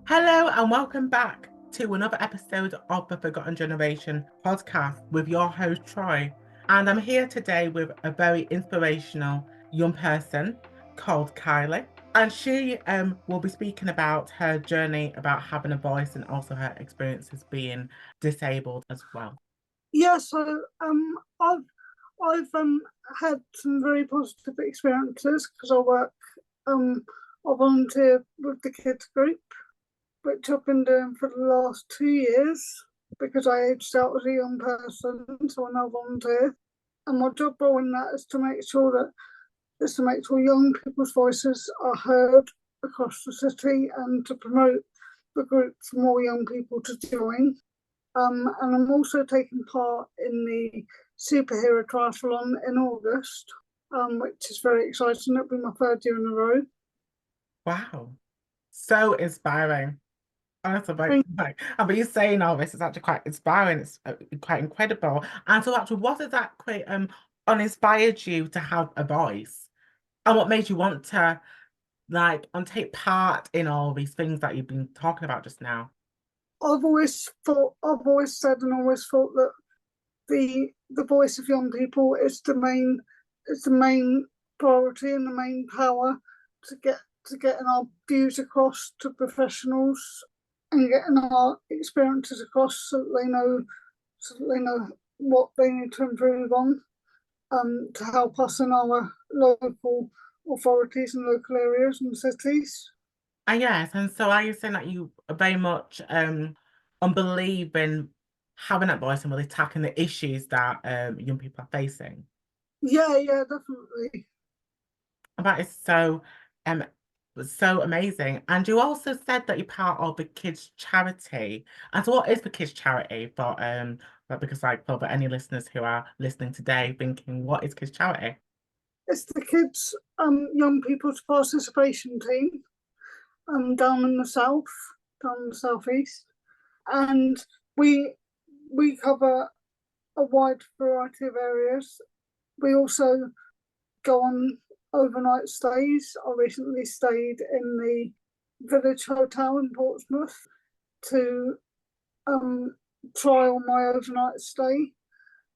Hello and welcome back to another episode of the Forgotten Generation podcast with your host Troy. And I'm here today with a very inspirational young person called Kylie. And she will be speaking about her journey about having a voice and also her experiences being disabled as well. Yeah, so I've had some very positive experiences because I volunteer with the kids group, which I've been doing for the last 2 years because I aged out as a young person, so I now volunteer. And my job role in that is to make sure young people's voices are heard across the city and to promote the group for more young people to join. And I'm also taking part in the superhero triathlon in August, which is very exciting. It'll be my third year in a row. Wow. So inspiring. Honestly, Thank I mean, you saying all this is actually quite inspiring. It's quite incredible. And so, actually, what exactly uninspired you to have a voice, and what made you want to and take part in all these things that you've been talking about just now? I've always said, and always thought that the voice of young people is the main priority and the main power to getting our views across to professionals and getting our experiences across so that they know what they need to improve on, to help us in our local authorities and local areas and cities. And yes, and so are you saying that you are very much believe in having that voice and really tackling the issues that young people are facing? Yeah, definitely. And that is so amazing. And you also said that you're part of the kids charity. And so what is the kids charity because for any listeners who are listening today thinking, what is kids charity? It's the kids, young people's participation team, down in the south, down in the southeast, and we we cover a wide variety of areas. We also go on overnight stays. I recently stayed in the Village Hotel in Portsmouth to um, trial my overnight stay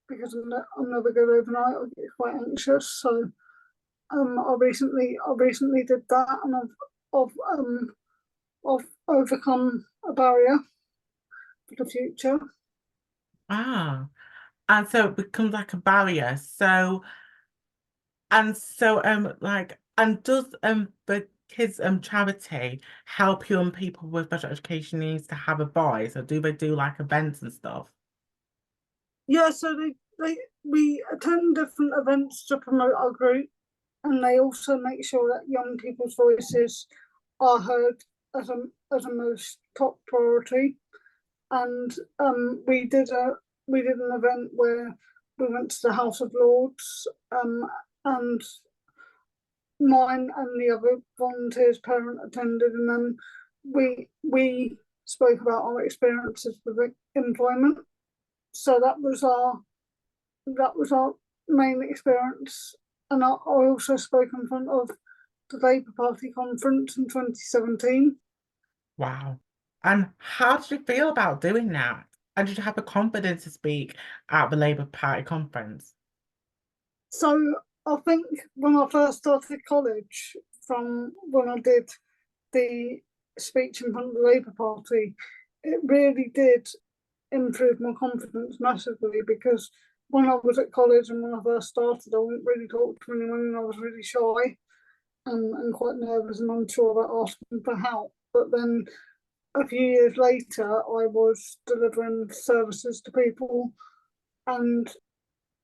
because I'm never good overnight. I get quite anxious, so I recently did that, and I've overcome a barrier for the future. Ah, and so it becomes like a barrier. And does the kids charity help young people with special education needs to have a voice, or do they do like events and stuff? Yeah, so they we attend different events to promote our group, and they also make sure that young people's voices are heard as a most top priority. And we did an event where we went to the House of Lords, and mine and the other volunteers' parent attended, and then we spoke about our experiences with employment. So that was our main experience, and I also spoke in front of the Labour Party conference in 2017. Wow. And how did you feel about doing that? And did you have the confidence to speak at the Labour Party conference? So I think when I first started college, from when I did the speech in front of the Labour Party, it really did improve my confidence massively because when I was at college and when I first started, I wouldn't really talk to anyone and I was really shy and quite nervous and unsure about asking for help. But then a few years later, I was delivering services to people and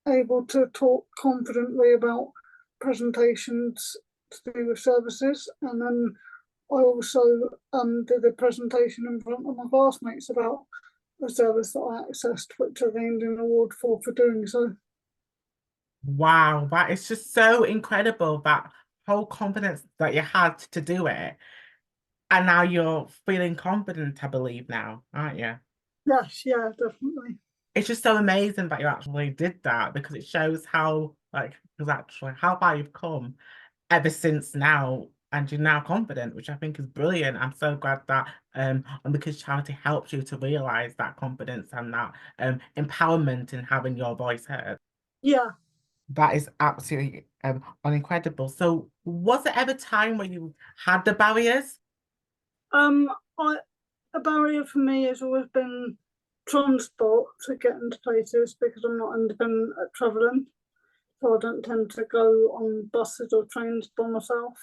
able to talk confidently about presentations to do with services. And then I also did a presentation in front of my classmates about a service that I accessed, which I gained an award for doing so. Wow, that is just so incredible, that whole confidence that you had to do it. And now you're feeling confident, I believe now, aren't you? Yes, yeah, definitely. It's just so amazing that you actually did that because it shows how, because actually how far you've come ever since now. and you're now confident, which I think is brilliant. I'm so glad that and because charity helps you to realize that confidence and that empowerment in having your voice heard. Yeah. That is absolutely incredible. So was there ever a time where you had the barriers? Um, I a barrier for me has always been transport to get into places because I'm not independent at travelling. So I don't tend to go on buses or trains by myself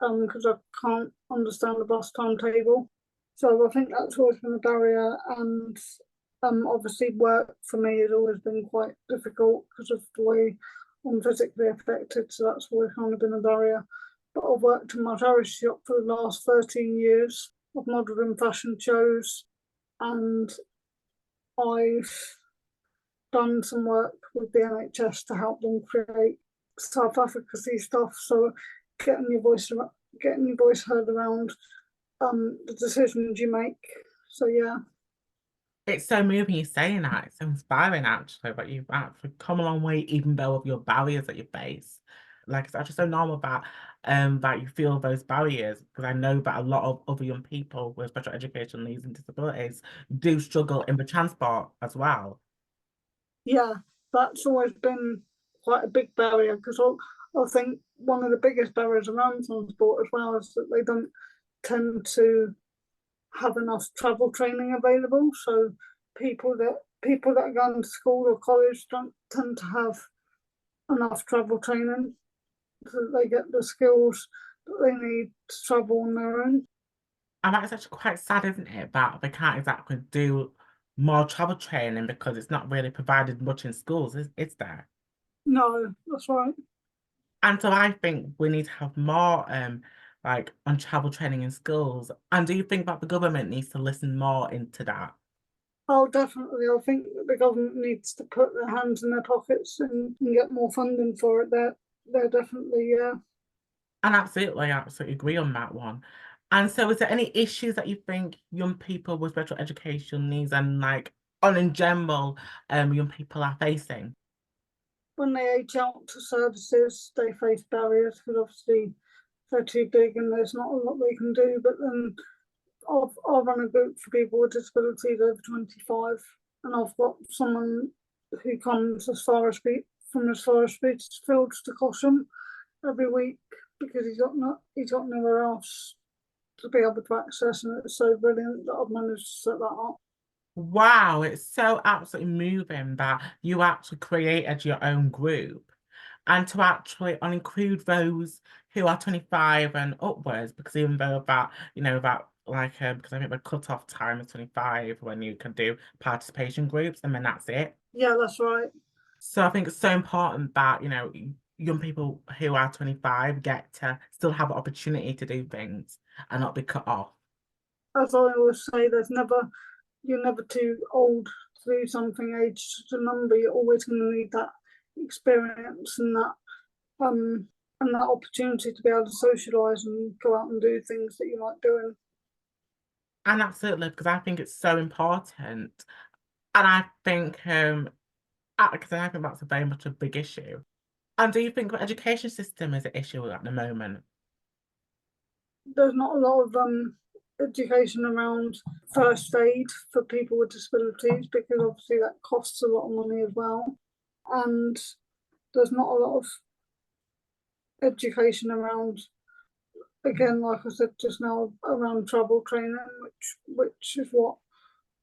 because I can't understand the bus timetable. So I think that's always been a barrier, and obviously work for me has always been quite difficult because of the way I'm physically affected. So that's always kind of been a barrier. But I've worked in my charity shop for the last 13 years. I've modelled in fashion shows, and I've done some work with the NHS to help them create self-efficacy stuff. So getting your voice heard around the decisions you make. So yeah. It's so moving you saying that. It's so inspiring actually, but you've actually come a long way even though of your barriers that you face. Like it's actually so normal that you feel those barriers because I know that a lot of other young people with special education needs and disabilities do struggle in the transport as well. Yeah, that's always been quite a big barrier because I think one of the biggest barriers around transport as well is that they don't tend to have enough travel training available. So people that are going to school or college don't tend to have enough travel training so that they get the skills that they need to travel on their own. And that's actually quite sad, isn't it? That they can't exactly do more travel training because it's not really provided much in schools, is there? No, that's right. And so I think we need to have more like on travel training in schools. And do you think that the government needs to listen more into that? Oh, definitely. I think that the government needs to put their hands in their pockets and get more funding for it. They're definitely, yeah. And absolutely, I absolutely agree on that one. And so is there any issues that you think young people with special education needs and like on in general young people are facing? When they age out to services, they face barriers because obviously they're too big and there's not a lot they can do. But then I've run a group for people with disabilities over 25, and I've got someone who comes from as far as Petersfield to Cosham every week because he's got nowhere else to be able to access, and it's so brilliant that I've managed to set that up. Wow, it's so absolutely moving that you actually created your own group and to actually include those who are 25 and upwards, because even though that, that like, because I think the cut-off time is 25 when you can do participation groups and then that's it. Yeah, that's right. So I think it's so important that, young people who are 25 get to still have the opportunity to do things and not be cut off. As I always say, you're never too old to do something. Age is just a number. You're always going to need that experience um and that opportunity to be able to socialise and go out and do things that you like doing. And absolutely, because I think it's so important. And I think because I think that's a very much a big issue. And do you think the education system is an issue at the moment? There's not a lot of education around first aid for people with disabilities because obviously that costs a lot of money as well, and there's not a lot of education around, again, like I said just now, around travel training, which is what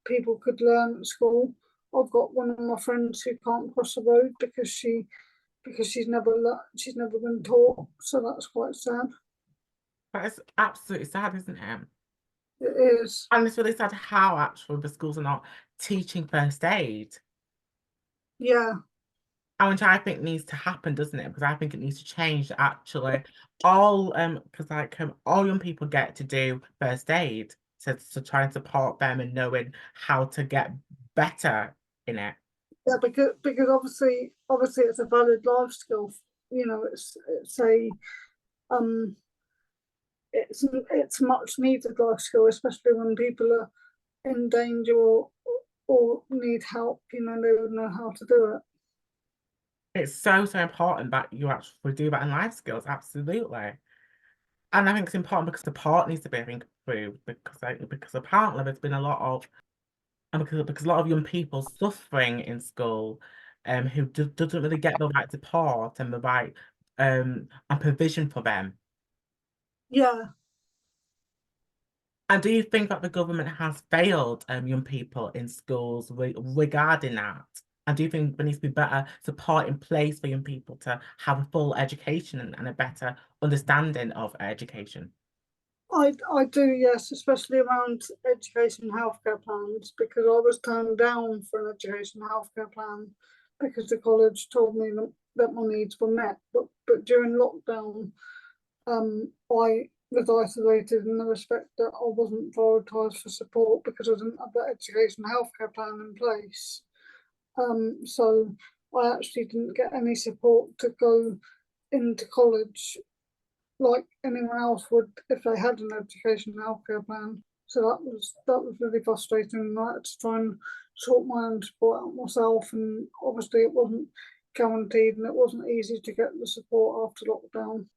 people could learn at school. I've got one of my friends who can't cross the road because she's never been taught, so that's quite sad. That is absolutely sad, isn't it? It is. And it's really sad how actually the schools are not teaching first aid. Yeah, And which I think needs to happen, doesn't it? Because I think it needs to change actually. All because like all young people get to do first aid to try and support them and knowing how to get better in it. yeah, because obviously it's a valid life skill. You know, it's a um it's much needed life skill, especially when people are in danger or need help. You know, they would know how to do it. It's so, so important that you actually do that in life skills, absolutely. And I think it's important because the part needs to be, I think, improved because apparently there's been a lot of and because a lot of young people suffering in school, who doesn't really get the right support and the right and provision for them. Yeah, And do you think that the government has failed young people in schools regarding that? And do you think there needs to be better support in place for young people to have a full education and a better understanding of education? I do, yes, especially around education and healthcare plans, because I was turned down for an education and healthcare plan because the college told me that my needs were met. But during lockdown, I was isolated in the respect that I wasn't prioritised for support because I didn't have that education and healthcare plan in place. So I actually didn't get any support to go into college like anyone else would if they had an education and healthcare plan. So that was really frustrating. And I had to try and sort my own support out myself, and obviously it wasn't guaranteed, and it wasn't easy to get the support after lockdown.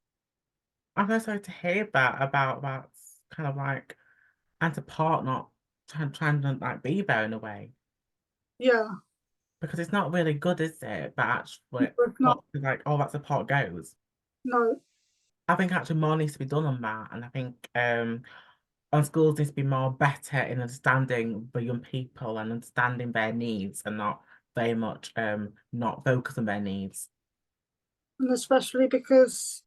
I'm so sorry to hear that about that kind of like and support not trying to like be there in a way. Yeah, Because it's not really good, is it? But actually, if what not, like all that support goes. no, I think actually more needs to be done on that, and I think on schools needs to be more better in understanding the young people and understanding their needs, and not very much not focus on their needs. and especially because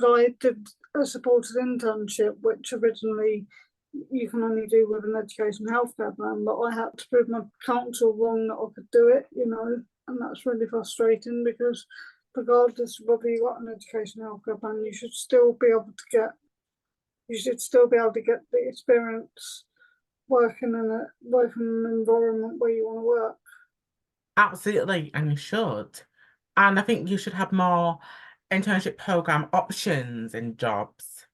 I did a supported internship, which originally you can only do with an education healthcare plan, but I had to prove my council wrong that I could do it, and that's really frustrating because regardless of whether you got an education healthcare plan, you should still be able to get the experience working in an environment where you want to work. Absolutely, and you should. And I think you should have more internship program options in jobs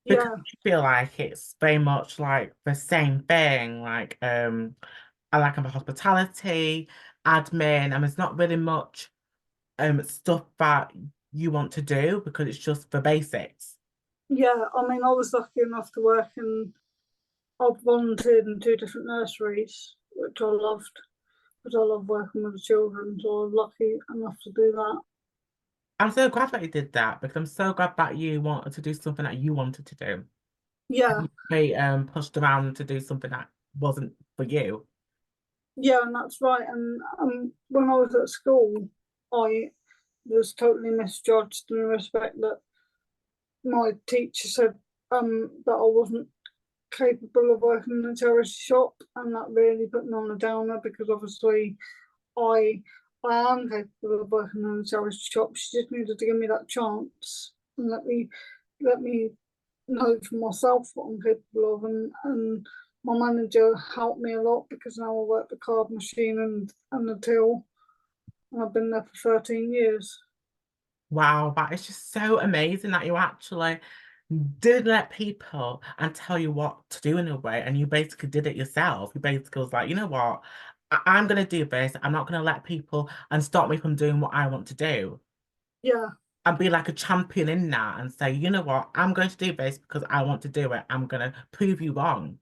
because Yeah, I feel like it's very much like the same thing. Like I like the hospitality, admin, and there's not really much stuff that you want to do because it's just the basics. yeah. I mean, I was lucky enough to work in. I've volunteered in two different nurseries, which I loved because I love working with the children. So I was lucky enough to do that. I'm so glad that you did that because I'm so glad that you wanted to do something that you wanted to do. Yeah, Be pushed around to do something that wasn't for you. yeah, and that's right. And when I was at school, I was totally misjudged in the respect that my teacher said that I wasn't capable of working in a charity shop, and that really put me on a downer because obviously I I am capable of working in a charity shop. She just needed to give me that chance and let me know for myself what I'm capable of, and my manager helped me a lot because now I work the card machine and the till, and I've been there for 13 years. Wow, that is just so amazing that you actually did let people and tell you what to do in a way, and you basically did it yourself. You basically was like, you know what, I'm gonna do this. I'm not gonna let people and stop me from doing what I want to do. Yeah, And be like a champion in that and say, you know what, I'm going to do this because I want to do it. I'm gonna prove you wrong.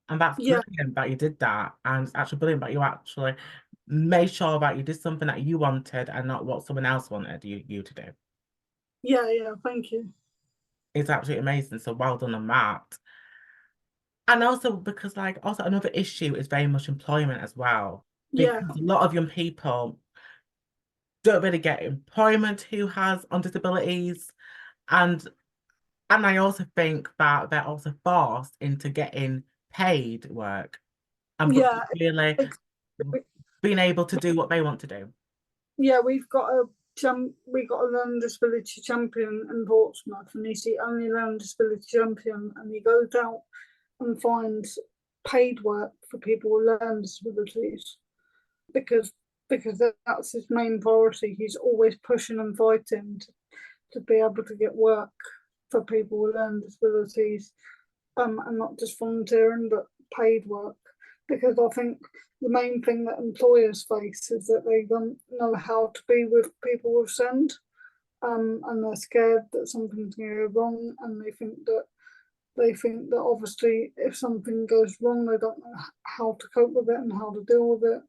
And that's yeah, brilliant that you did that. And it's actually brilliant that you actually made sure that you did something that you wanted and not what someone else wanted you to do. yeah. Thank you. It's absolutely amazing. So well done on that. And also because like also another issue is very much employment as well. Yeah, Because a lot of young people don't really get employment who has on disabilities. And and I also think that they're also forced into getting paid work and but yeah. really Ex- being able to do what they want to do. Yeah, we got a learning disability champion in Portsmouth, and he's the only learning disability champion, and he goes out and finds paid work for people with learning disabilities because that's his main priority. He's always pushing and fighting to be able to get work for people with learning disabilities, and not just volunteering but paid work. Because I think the main thing that employers face is that they don't know how to be with people with SEND, and they're scared that something's going to go wrong, and they think that obviously if something goes wrong, they don't know how to cope with it and how to deal with it.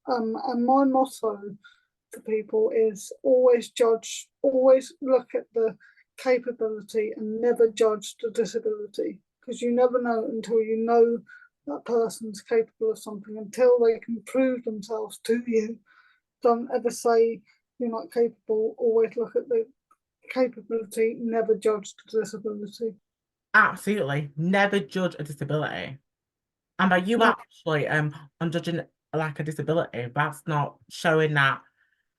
And my motto to people is always look at the capability and never judge the disability, because you never know until you know that person's capable of something, until they can prove themselves to you. Don't ever say you're not capable, always look at the capability, never judge the disability. Absolutely. Never judge a disability. And by you No, actually on judging like a disability, that's not showing that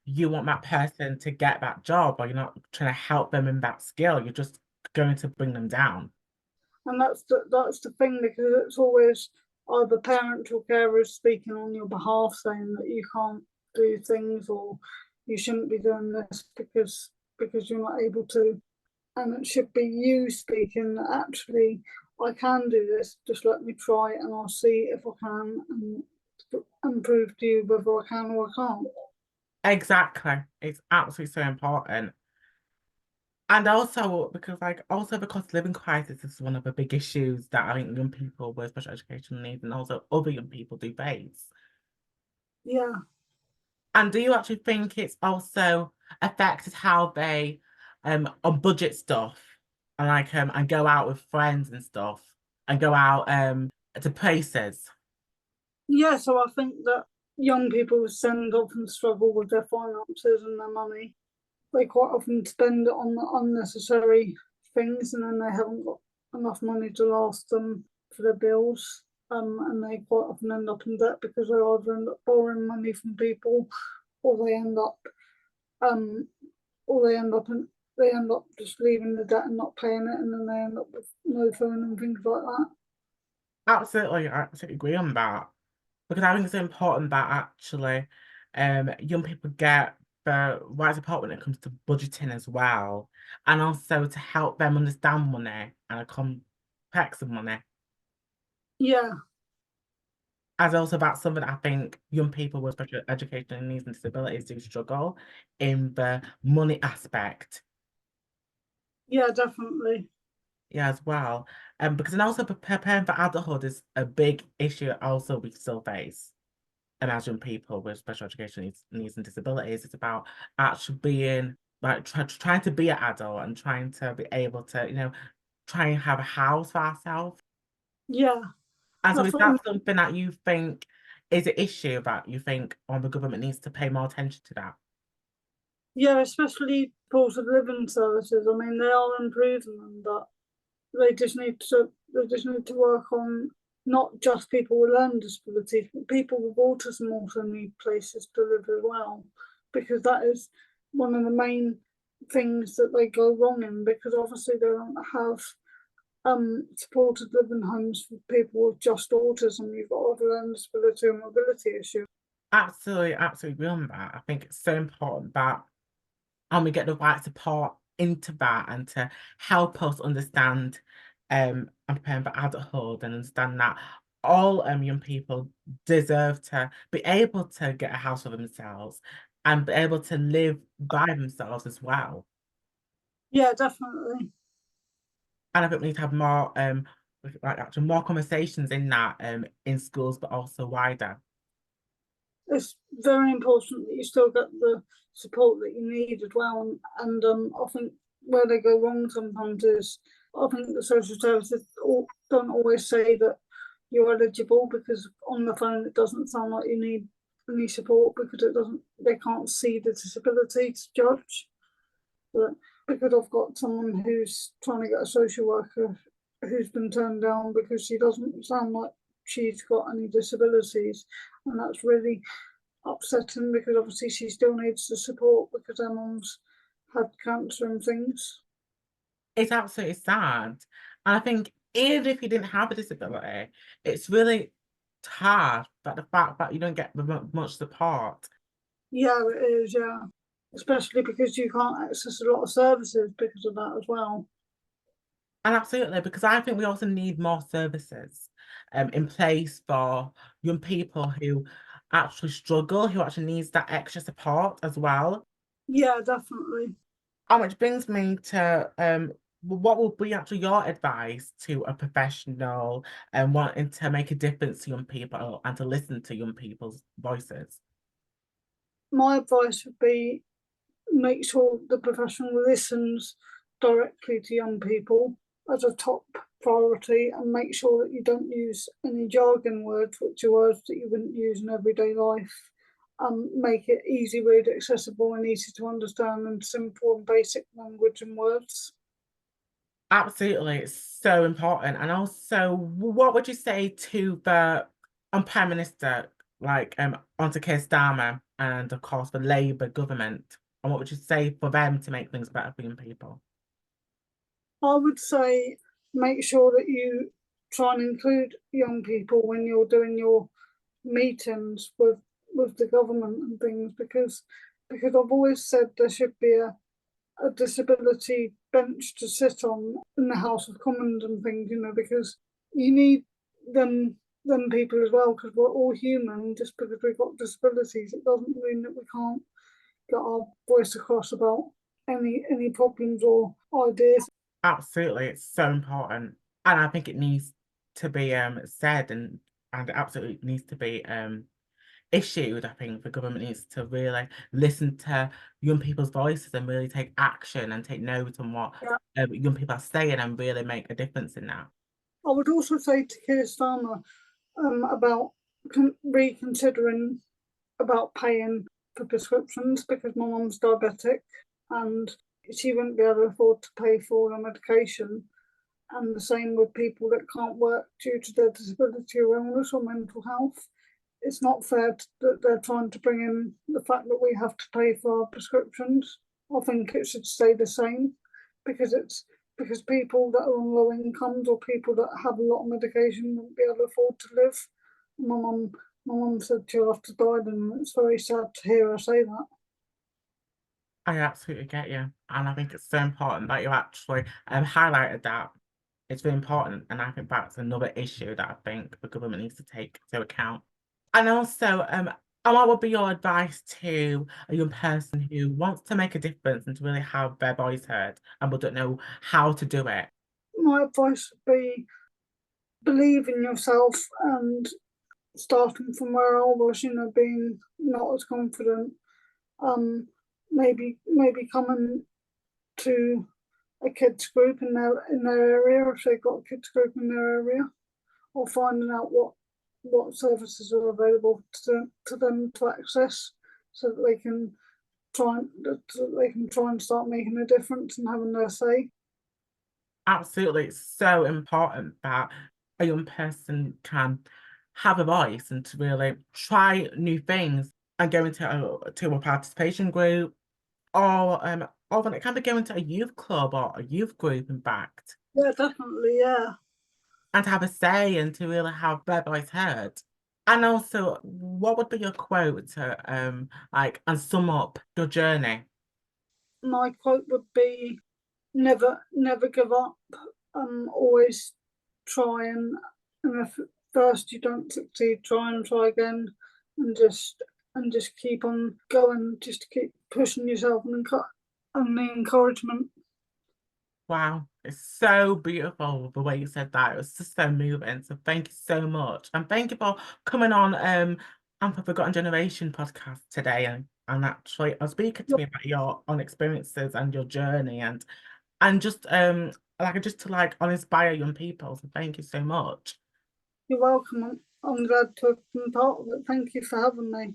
you want that person to get that job, or you're not trying to help them in that skill. You're just going to bring them down. and that's the thing, because it's always either parents or carers speaking on your behalf, saying that you can't do things, or you shouldn't be doing this because you're not able to. And it should be you speaking that actually I can do this. Just let me try, and I'll see if I can, and prove to you whether I can or I can't. Exactly. It's absolutely so important. And also because living crisis is one of the big issues that I think young people with special educational needs and also other young people do face. Yeah, And do you actually think it's also affected how they on budget stuff and and go out with friends and stuff and go out to places? yeah. So I think that young people with SEND often struggle with their finances and their money. They quite often spend it on unnecessary things, and then they haven't got enough money to last them for their bills. And they quite often end up in debt because they either end up borrowing money from people, or they end up um, or they end up just leaving the debt and not paying it, and then they end up with no phone and things like that. Absolutely, I absolutely agree on that. Because I think it's important that actually young people get the right support when it comes to budgeting as well. And also to help them understand money and the complex of money. Yeah, As also that's something I think young people with special educational needs and disabilities do struggle in the money aspect. yeah, definitely. Yeah, as well. Because and also preparing for adulthood is a big issue also we still face. Imagine people with special education needs and disabilities. It's about actually being like trying to be an adult and trying to be able to, try and have a house for ourselves. Yeah, And so I is think that something that you think is an issue that you think the government needs to pay more attention to that? yeah, especially supported living services. I mean, they are improving them, but they just need to work on not just people with learning disabilities, but people with autism also need places to live as well, because that is one of the main things that they go wrong in, because obviously they don't have supported living homes for people with just autism. You've got other learning disability and mobility issues. Absolutely, absolutely agree on that. I think it's so important that and we get the right support into that and to help us understand and prepare for adulthood and understand that all young people deserve to be able to get a house for themselves and be able to live by themselves as well. Yeah, definitely. And I think we need to have more like actually more conversations in that in schools but also wider. It's very important that you still get the support that you need as well. And I think where they go wrong sometimes is, I think the social services don't always say that you're eligible, because on the phone it doesn't sound like you need any support, because they can't see the disability to judge. But because I've got someone who's trying to get a social worker who's been turned down because she doesn't sound like she's got any disabilities, and that's really upsetting, because obviously she still needs the support because her mum's had cancer and things. It's absolutely sad. And I think even if you didn't have a disability, it's really hard that the fact that you don't get much support. Yeah, it is, yeah. Especially because you can't access a lot of services because of that as well. And absolutely, because I think we also need more services in place for young people who actually struggle, who actually needs that extra support as well. Yeah, definitely. And which brings me to what would be actually your advice to a professional and wanting to make a difference to young people and to listen to young people's voices? My advice would be make sure the professional listens directly to young people as a top priority, and make sure that you don't use any jargon words, which are words that you wouldn't use in everyday life. Make it easy read, accessible, and easy to understand, and simple and basic language and words. Absolutely, it's so important. And also, what would you say to the Prime Minister, like onto Keir Starmer, and of course the Labour government? And what would you say for them to make things better for young people? I would say make sure that you try and include young people when you're doing your meetings with the government and things, because I've always said there should be a disability bench to sit on in the House of Commons and things, because you need them people as well, because we're all human. Just because we've got disabilities, it doesn't mean that we can't get our voice across about any problems or ideas. Absolutely, it's so important, and I think it needs to be said, and it absolutely needs to be issued. I think the government needs to really listen to young people's voices and really take action and take note on what Yeah. young people are saying and really make a difference in that. I would also say to Keir Starmer about reconsidering about paying for prescriptions, because my mum's diabetic and she wouldn't be able to afford to pay for the medication. And the same with people that can't work due to their disability or illness or mental health. It's not fair that they're trying to bring in the fact that we have to pay for our prescriptions. I think it should stay the same, because people that are on low incomes or people that have a lot of medication won't be able to afford to live. My mum, my mum said she'll have to die, and it's very sad to hear her say that. I absolutely get you, and I think it's so important that you actually highlighted that. It's very important, and I think that's another issue that I think the government needs to take into account. And also, and what would be your advice to a young person who wants to make a difference and to really have their voice heard and but don't know how to do it? My advice would be believe in yourself, and starting from where I was, being not as confident, maybe coming to a kids group in their area if they've got a kids group in their area, or finding out what services are available to them to access, so that they can try and start making a difference and having their say. Absolutely, it's so important that a young person can have a voice and to really try new things and go into to a participation group or when it can be going to a youth club or a youth group, in fact, Yeah, definitely. Yeah, and to have a say and to really have their voice heard. And also, what would be your quote to like and sum up your journey? my quote would be never give up. Always try, and if first you don't succeed, try and try again, and just keep on going. Just keep pushing yourself, and the encouragement. Wow, it's so beautiful the way you said that. It was just so moving. So thank you so much. And thank you for coming on and for Forgotten Generation podcast today and actually speaking to me about your own experiences and your journey and just to like inspire young people. So thank you so much. You're welcome. I'm glad to have been part of it. Thank you for having me.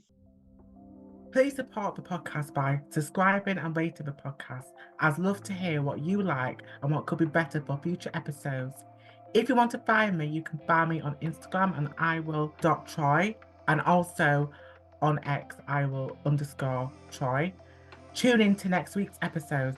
Please support the podcast by subscribing and rating the podcast. I'd love to hear what you like and what could be better for future episodes. If you want to find me, you can find me on Instagram and I will .troy, and also on X I will _Troy. Tune in to next week's episode.